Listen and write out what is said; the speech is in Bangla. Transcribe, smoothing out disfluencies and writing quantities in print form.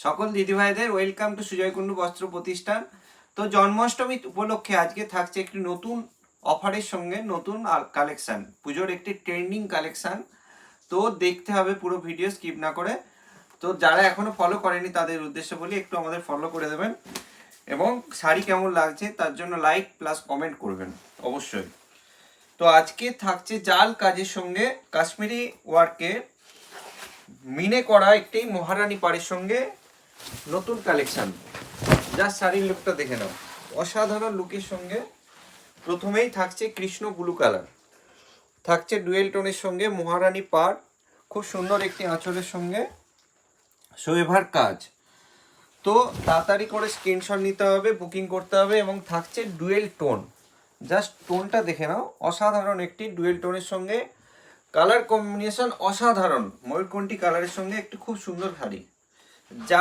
সকল দিদিভাইদের ওয়েলকাম টু সুজয় কুন্ডু বস্ত্র প্রতিষ্ঠান। তো জন্মাষ্টমী উপলক্ষে আজকে থাকছে একটি নতুন অফারের সঙ্গে নতুন কালেকশন, পুজোর একটি ট্রেন্ডিং কালেকশন। তো দেখতে হবে পুরো ভিডিও স্কিপ না করে। তো যারা এখনো ফলো করেনি তাদের উদ্দেশ্যে বলি একটু আমাদের ফলো করে দেবেন, এবং শাড়ি কেমন লাগছে তার জন্য লাইক প্লাস কমেন্ট করবেন অবশ্যই। তো আজকে থাকছে জাল কাজের সঙ্গে কাশ্মীরি ওয়ার্কের মিনে করা একটি মহারানী পাড়ের সঙ্গে নতুন কালেকশন। যার শাড়ির লুকটা দেখে নাও, অসাধারণ লুকের সঙ্গে। প্রথমেই থাকছে কৃষ্ণ ব্লু কালার, থাকছে ডুয়েল টোনের সঙ্গে মহারানী পাড়, খুব সুন্দর একটি আঁচলের সঙ্গে সোয়েভার কাজ। তো তাড়াতাড়ি করে স্ক্রিনশট নিতে হবে, বুকিং করতে হবে। এবং থাকছে ডুয়েল টোন, জাস্ট টোনটা দেখে নাও, অসাধারণ একটি ডুয়েল টোনের সঙ্গে কালার কম্বিনেশন অসাধারণ। ময়ূরকণ্ঠী কালারের সঙ্গে একটি খুব সুন্দর শাড়ি।